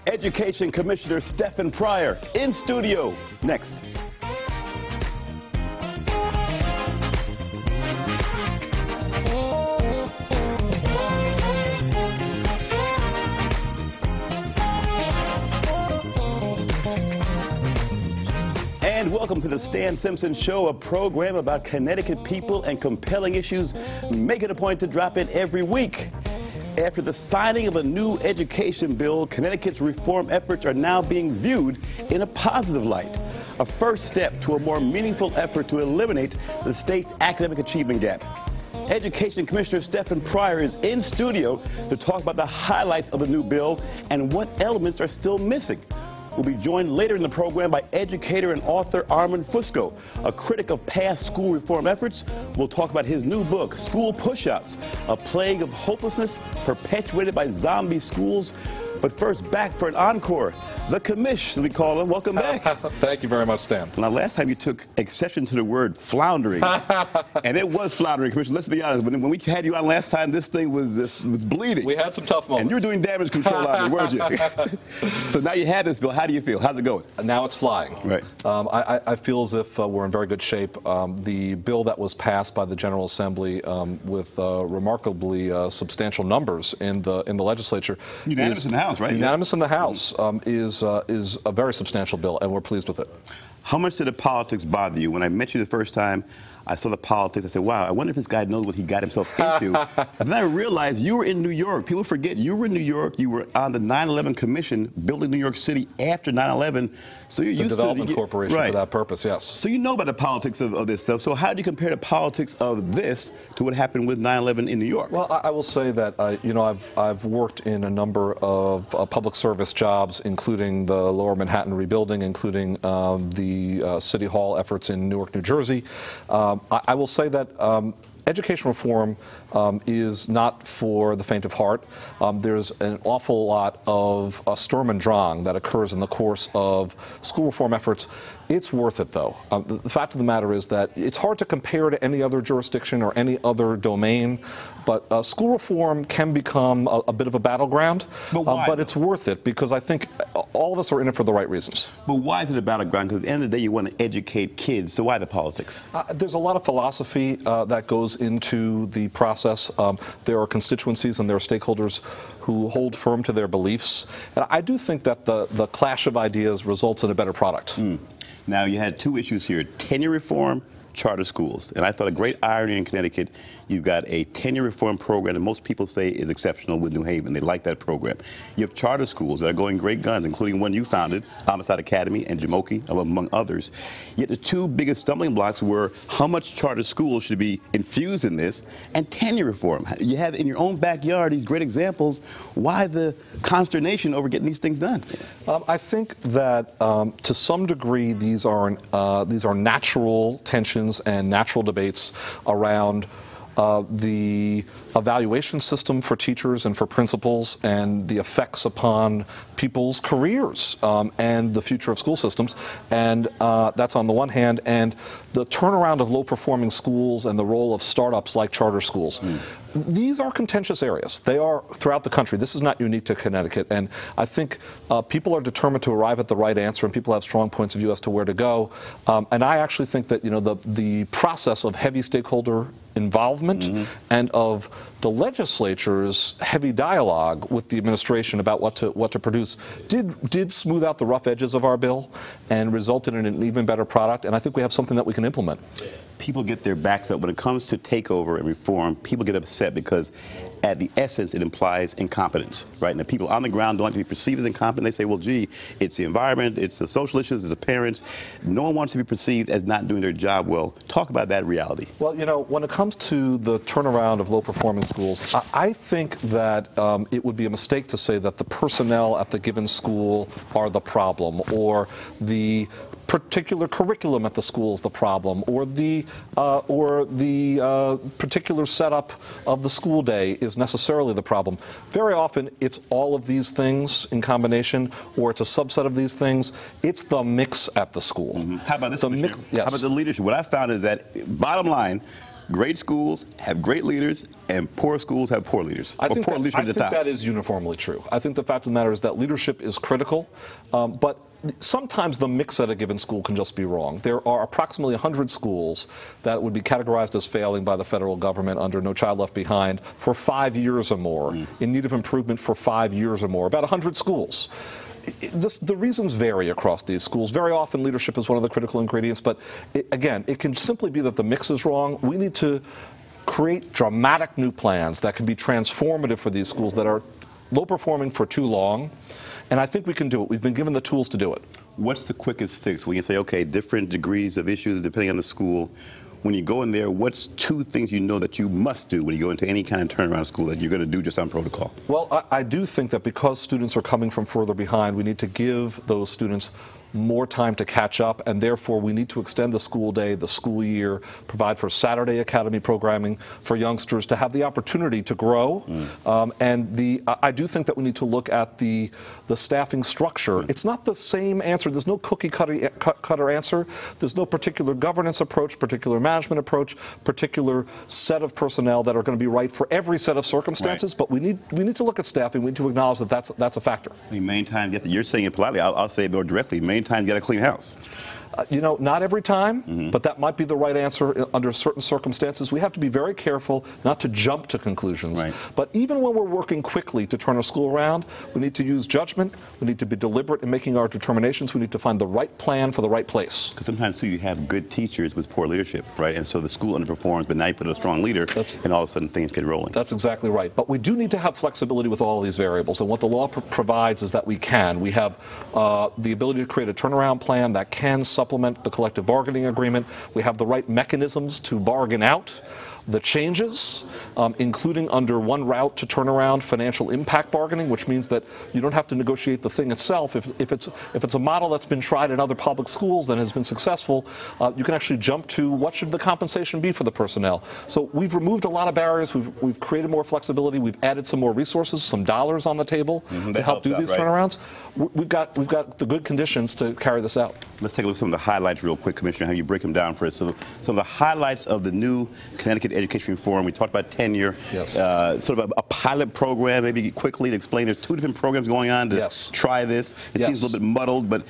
Education Commissioner Stefan Pryor in studio. Next. And welcome to the Stan Simpson Show, a program about Connecticut people and compelling issues, making a point to drop in every week. After the signing of a new education bill, Connecticut's reform efforts are now being viewed in a positive light. A first step to a more meaningful effort to eliminate the state's academic achievement gap. Education Commissioner Stefan Pryor is in studio to talk about the highlights of the new bill and what elements are still missing. We'll be joined later in the program by educator and author Armand Fusco, a critic of past school reform efforts. We'll talk about his new book, School Pushouts, a plague of hopelessness perpetuated by zombie schools. But first, back for an encore. The commish, as we call him. Welcome back. Thank you very much, Stan. Now, last time you took exception to the word floundering, and it was floundering, Commissioner. Let's be honest. When we had you on last time, this thing was bleeding. We had some tough moments. And you were doing damage control out there, weren't you? So now you have this bill. How do you feel? How's it going? Now it's flying. Right. I feel as if we're in very good shape. The bill that was passed by the General Assembly with remarkably substantial numbers in the legislature. Unanimous in the House, right? Unanimous in the House is a very substantial bill, and we're pleased with it. How much did the politics bother you? When I met you the first time, I saw the politics. I said, wow, I wonder if this guy knows what he got himself into. And then I realized you were in New York. People forget you were in New York. You were on the 9/11 Commission building New York City after 9/11. So you're used to the Development Corporation right. for that purpose, yes. So you know about the politics of this stuff. So how do you compare the politics of this to what happened with 9/11 in New York? Well, I will say that you know, I've worked in a number of public service jobs, including the Lower Manhattan rebuilding, including the City Hall efforts in Newark, New Jersey. I will say that education reform is not for the faint of heart. There's an awful lot of Sturm und Drang that occurs in the course of school reform efforts. It's worth it, though. The fact of the matter is that it's hard to compare to any other jurisdiction or any other domain, but school reform can become a bit of a battleground. But why? But it's worth it because I think all of us are in it for the right reasons. But why is it a battleground? Because at the end of the day, you want to educate kids. So why the politics? There's a lot of philosophy that goes into the process. There are constituencies and there are stakeholders who hold firm to their beliefs. And I do think that the clash of ideas results in a better product. Now, you had two issues here, tenure reform, charter schools. And I thought a great irony in Connecticut, you've got a tenure reform program that most people say is exceptional with New Haven. They like that program. You have charter schools that are going great guns, including one you founded, Homicide Academy and Jamoki, among others. Yet the two biggest stumbling blocks were how much charter schools should be infused in this and tenure reform. You have in your own backyard these great examples. Why the consternation over getting these things done? I think that to some degree these are natural tensions and natural debates around the evaluation system for teachers and for principals and the effects upon people's careers and the future of school systems. And that's on the one hand, and the turnaround of low-performing schools and the role of startups like charter schools. These are contentious areas. They are throughout the country. This is not unique to Connecticut. And I think people are determined to arrive at the right answer, and people have strong points of view as to where to go. And I actually think that, you know, the process of heavy stakeholder involvement and of the legislature's heavy dialogue with the administration about what to produce did smooth out the rough edges of our bill and resulted in an even better product. And I think we have something that we can implement. People get their backs up. When it comes to takeover and reform, people get upset because at the essence it implies incompetence, right? And the people on the ground don't like to be perceived as incompetent. They say, well, gee, it's the environment, it's the social issues, it's the parents. No one wants to be perceived as not doing their job well. Talk about that reality. Well, you know, when it comes to the turnaround of low-performing schools, I think that it would be a mistake to say that the personnel at the given school are the problem, or the particular curriculum at the school is the problem, or the particular setup of the school day is necessarily the problem. Very often it's all of these things in combination, or it's a subset of these things. It's the mix at the school. How about this? How about the leadership? What I found is that, bottom line, great schools have great leaders, and poor schools have poor leaders. I think that is uniformly true. I think the fact of the matter is that leadership is critical, but sometimes the mix at a given school can just be wrong. There are approximately 100 schools that would be categorized as failing by the federal government under No Child Left Behind for 5 years or more, in need of improvement for 5 years or more, about 100 schools. The reasons vary across these schools. Very often leadership is one of the critical ingredients, but again, it can simply be that the mix is wrong. We need to create dramatic new plans that can be transformative for these schools that are low performing for too long, and I think we can do it. We've been given the tools to do it. What's the quickest fix? We can say, okay, different degrees of issues depending on the school. When you go in there, what's 2 things you know that you must do when you go into any kind of turnaround school that you're going to do just on protocol? Well, I do think that because students are coming from further behind, we need to give those students more time to catch up, and therefore we need to extend the school day, the school year, provide for Saturday academy programming for youngsters to have the opportunity to grow. I do think that we need to look at the staffing structure. It's not the same answer. There's no cookie cutter answer. There's no particular governance approach, particular management approach, particular set of personnel that are going to be right for every set of circumstances. But we need to look at staffing. We need to acknowledge that that's a factor. I mean, main time, you're saying it politely. I'll say it more directly. Main time, get a clean house. You know, not every time, but that might be the right answer under certain circumstances. We have to be very careful not to jump to conclusions. But even when we're working quickly to turn a school around, we need to use judgment. We need to be deliberate in making our determinations. We need to find the right plan for the right place. Because sometimes, too, you have good teachers with poor leadership, right? And so the school underperforms, but now you put a strong leader, and all of a sudden things get rolling. That's exactly right. But we do need to have flexibility with all of these variables. And what the law provides is that we can. We have the ability to create a turnaround plan that can supplement the collective bargaining agreement. We have the right mechanisms to bargain out the changes, including under one route to turn around financial impact bargaining, which means that you don't have to negotiate the thing itself. If it's a model that's been tried in other public schools and has been successful, you can actually jump to what should the compensation be for the personnel. So we've removed a lot of barriers. We've created more flexibility. We've added some more resources, some dollars on the table to help do these turnarounds. We've got the good conditions to carry this out. Let's take a look at some of the highlights real quick, Commissioner, how you break them down for us. So some of the highlights of the new Connecticut Education Reform. We talked about tenure, sort of a pilot program, maybe quickly to explain. There's 2 different programs going on to try this. It seems a little bit muddled, but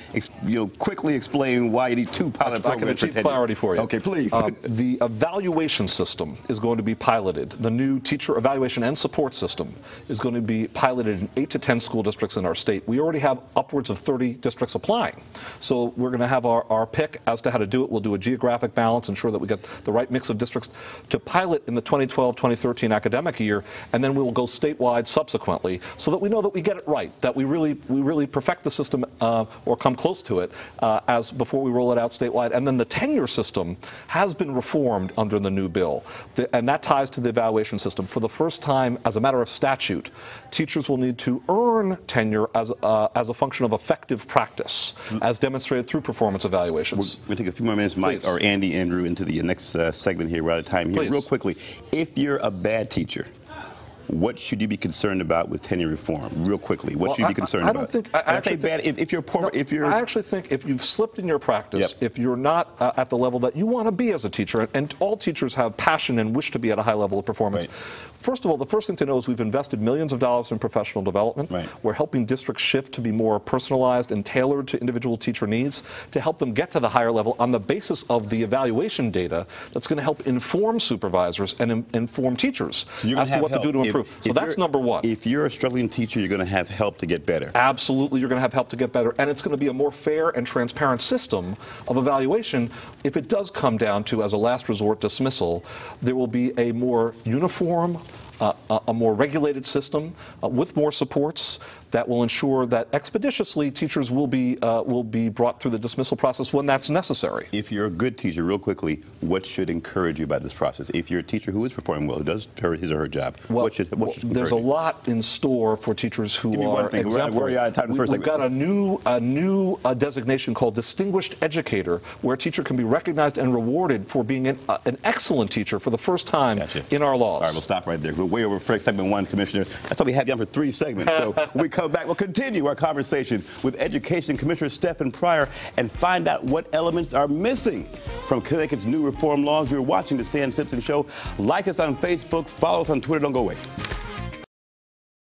quickly explain why you need 2 pilot programs. I can achieve clarity for you. Okay, please. The evaluation system is going to be piloted. The new teacher evaluation and support system is going to be piloted in 8 to 10 school districts in our state. We already have upwards of 30 districts applying. So we're going to have our pick as to how to do it. We'll do a geographic balance, ensure that we get the right mix of districts to pilot in the 2012-2013 academic year, and then we will go statewide subsequently so that we know that we get it right, that we really perfect the system or come close to it as before we roll it out statewide. And then the tenure system has been reformed under the new bill, and that ties to the evaluation system. For the first time, as a matter of statute, teachers will need to earn tenure as a function of effective practice, as demonstrated through performance evaluations. We're going to take a few more minutes, Mike, or Andy, Andrew, into the next segment here. We're out of time here. Real quickly, if you're a bad teacher, what should you be concerned about with tenure reform? Real quickly, what should you be concerned about? I actually think if you've slipped in your practice, if you're not at the level that you want to be as a teacher, and all teachers have passion and wish to be at a high level of performance. First of all, the first thing to know is we've invested millions of dollars in professional development. We're helping districts shift to be more personalized and tailored to individual teacher needs to help them get to the higher level on the basis of the evaluation data that's going to help inform supervisors and inform teachers as to what to do to improve. So that's number one. If you're a struggling teacher, you're going to have help to get better. Absolutely, you're going to have help to get better. And it's going to be a more fair and transparent system of evaluation. If it does come down to, as a last resort, dismissal, there will be a more uniform, a more regulated system with more supports that will ensure that expeditiously teachers will be brought through the dismissal process when that's necessary. If you're a good teacher, real quickly, what should encourage you about this process? If you're a teacher who is performing well, who does his or her job, what should there's a lot in store for teachers who are exemplary. We've got a new designation called Distinguished Educator, where a teacher can be recognized and rewarded for being an excellent teacher for the first time in our laws. All right, we'll stop right there. We're way over for segment 1, Commissioner. That's why we have you on for 3 segments. So we come back, we'll continue our conversation with Education Commissioner Stefan Pryor and find out what elements are missing from Connecticut's new reform laws. You're watching The Stan Simpson Show. Like us on Facebook, follow us on Twitter. Don't go away.